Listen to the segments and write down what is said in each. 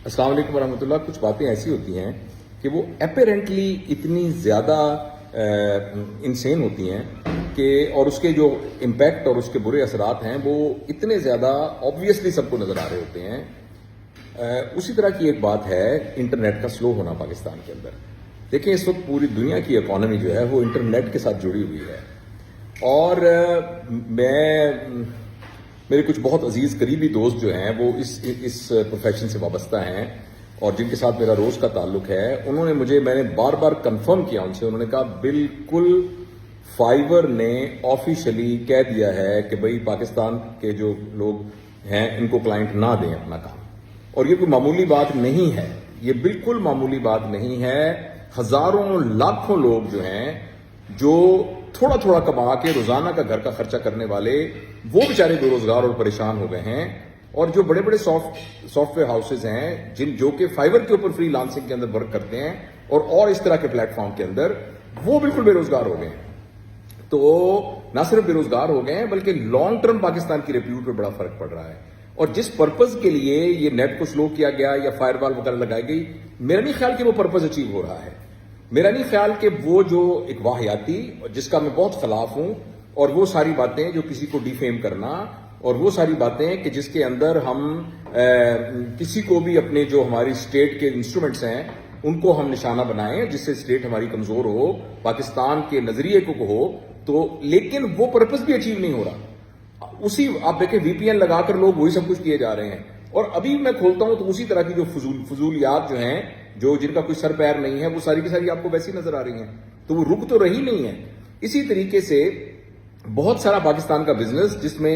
السلام علیکم ورحمۃ اللہ. کچھ باتیں ایسی ہوتی ہیں کہ وہ اپیرنٹلی اتنی زیادہ انسین ہوتی ہیں کہ اور اس کے جو امپیکٹ اور اس کے برے اثرات ہیں وہ اتنے زیادہ آبویسلی سب کو نظر آ رہے ہوتے ہیں. اسی طرح کی ایک بات ہے انٹرنیٹ کا سلو ہونا پاکستان کے اندر. دیکھیں اس وقت پوری دنیا کی اکانومی جو ہے وہ انٹرنیٹ کے ساتھ جڑی ہوئی ہے، اور میرے کچھ بہت عزیز قریبی دوست جو ہیں وہ اس پروفیشن سے وابستہ ہیں اور جن کے ساتھ میرا روز کا تعلق ہے، انہوں نے میں نے بار بار کنفرم کیا ان سے. انہوں نے کہا بالکل فائبر نے آفیشلی کہہ دیا ہے کہ بھئی پاکستان کے جو لوگ ہیں ان کو کلائنٹ نہ دیں اپنا کام. اور یہ کوئی معمولی بات نہیں ہے، یہ بالکل معمولی بات نہیں ہے. ہزاروں لاکھوں لوگ جو ہیں جو تھوڑا تھوڑا کما کے روزانہ کا گھر کا خرچہ کرنے والے، وہ بیچارے بے روزگار اور پریشان ہو گئے ہیں. اور جو بڑے بڑے سافٹ ویئر ہاؤسز ہیں جو کہ فائبر کے اوپر فری لانسنگ کے اندر ورک کرتے ہیں اور اس طرح کے پلیٹ فارم کے اندر، وہ بالکل بے روزگار ہو گئے ہیں. تو نہ صرف بے روزگار ہو گئے ہیں بلکہ لانگ ٹرم پاکستان کی ریپیوٹ پہ بڑا فرق پڑ رہا ہے. اور جس پرپز کے لیے یہ نیٹ کو سلو کیا گیا یا فائر وال وغیرہ لگائی گئی، میرا نہیں خیال کہ وہ پرپز اچیو ہو رہا ہے. میرا نہیں خیال کہ وہ جو ایک واحیاتی، جس کا میں بہت خلاف ہوں، اور وہ ساری باتیں جو کسی کو ڈیفیم کرنا، اور وہ ساری باتیں کہ جس کے اندر ہم کسی کو بھی اپنے جو ہماری اسٹیٹ کے انسٹرومنٹس ہیں ان کو ہم نشانہ بنائیں جس سے اسٹیٹ ہماری کمزور ہو، پاکستان کے نظریے کو ہو تو، لیکن وہ پرپز بھی اچیو نہیں ہو رہا. اسی آپ دیکھیں وی پی این لگا کر لوگ وہی سب کچھ کیے جا رہے ہیں. اور ابھی میں کھولتا ہوں تو اسی طرح کی جو فضولیات جو ہیں، جن کا کوئی سر پیر نہیں ہے، وہ ساری کی ساری آپ کو ویسی نظر آ رہی ہیں. تو وہ رک تو رہی نہیں ہے. اسی طریقے سے بہت سارا پاکستان کا بزنس جس میں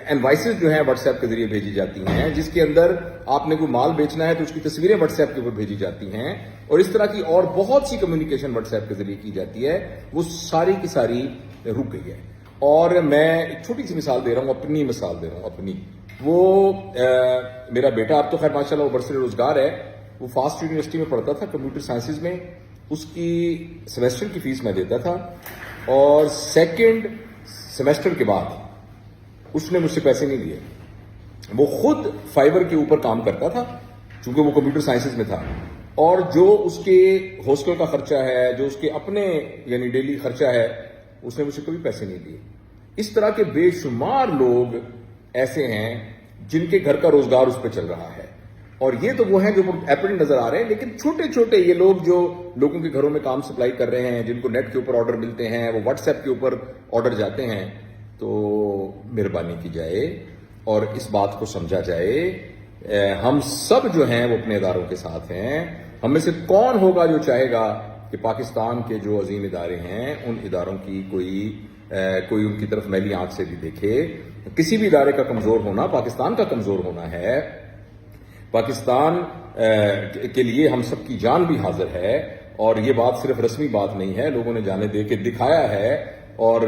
انوائسز جو ہیں واٹس ایپ کے ذریعے بھیجی جاتی ہیں، جس کے اندر آپ نے کوئی مال بیچنا ہے تو اس کی تصویریں واٹس ایپ کے اوپر بھیجی جاتی ہیں، اور اس طرح کی اور بہت سی کمیونیکیشن واٹس ایپ کے ذریعے کی جاتی ہے، وہ ساری کی ساری رک گئی ہے. اور میں ایک چھوٹی سی مثال دے رہا ہوں، اپنی مثال دے رہا ہوں اپنی. وہ میرا بیٹا اب تو خیر ماشاءاللہ وہ برسر روزگار ہے، وہ فاسٹ یونیورسٹی میں پڑھتا تھا کمپیوٹر سائنسز میں. اس کی سیمیسٹر کی فیس میں دیتا تھا، اور سیکنڈ سیمیسٹر کے بعد اس نے مجھ سے پیسے نہیں لیے. وہ خود فائبر کے اوپر کام کرتا تھا چونکہ وہ کمپیوٹر سائنسز میں تھا، اور جو اس کے ہاسٹل کا خرچہ ہے، جو اس کے اپنے یعنی ڈیلی خرچہ ہے، اس نے مجھ سے کبھی پیسے نہیں لیے. اس طرح کے بے شمار لوگ ایسے ہیں جن کے گھر کا روزگار اس پہ چل رہا ہے. اور یہ تو وہ ہیں جو ایپرنٹ نظر آ رہے ہیں، لیکن چھوٹے چھوٹے یہ لوگ جو لوگوں کے گھروں میں کام سپلائی کر رہے ہیں، جن کو نیٹ کے اوپر آرڈر ملتے ہیں، وہ واٹس ایپ کے اوپر آرڈر جاتے ہیں. تو مہربانی کی جائے اور اس بات کو سمجھا جائے، ہم سب جو ہیں وہ اپنے اداروں کے ساتھ ہیں. ہم میں سے کون ہوگا جو چاہے گا کہ پاکستان کے جو عظیم ادارے ہیں ان اداروں کی کوئی ان کی طرف میلی آنکھ سے بھی دیکھے. کسی بھی ادارے کا کمزور ہونا پاکستان کا کمزور ہونا ہے. پاکستان کے لیے ہم سب کی جان بھی حاضر ہے، اور یہ بات صرف رسمی بات نہیں ہے، لوگوں نے جانے دے کے دکھایا ہے. اور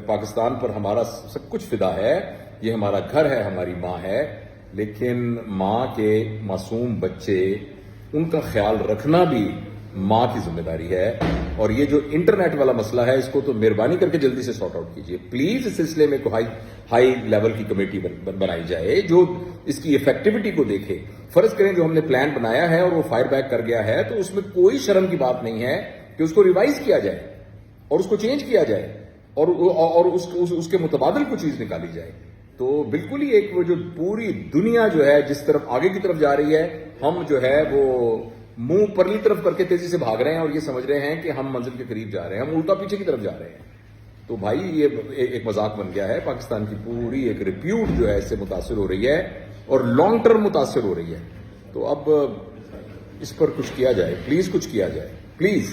پاکستان پر ہمارا سب کچھ فدا ہے. یہ ہمارا گھر ہے، ہماری ماں ہے، لیکن ماں کے معصوم بچے، ان کا خیال رکھنا بھی ماں کی ذمہ داری ہے. اور یہ جو انٹرنیٹ والا مسئلہ ہے، اس کو تو مہربانی کر کے جلدی سے سارٹ آؤٹ کیجیے پلیز. اس سلسلے میں کوئی ہائی لیول کی کمیٹی بنائی جائے جو اس کی ایفیکٹیوٹی کو دیکھے. فرض کریں جو ہم نے پلان بنایا ہے اور وہ فائر بیک کر گیا ہے، تو اس میں کوئی شرم کی بات نہیں ہے کہ اس کو ریوائز کیا جائے اور اس کو چینج کیا جائے اور اس کے متبادل کوئی چیز نکالی جائے. تو بالکل ہی ایک وہ جو پوری دنیا جو ہے جس طرف آگے کی طرف جا رہی ہے، ہم جو ہے وہ منہ پرلی طرف کر کے تیزی سے بھاگ رہے ہیں اور یہ سمجھ رہے ہیں کہ ہم منزل کے قریب جا رہے ہیں. ہم الٹا پیچھے کی طرف جا رہے ہیں. تو بھائی یہ ایک مذاق بن گیا ہے. پاکستان کی پوری ایک ریپیوٹ جو ہے اس سے متاثر ہو رہی ہے اور لانگ ٹرم متاثر ہو رہی ہے. تو اب اس پر کچھ کیا جائے پلیز، کچھ کیا جائے پلیز.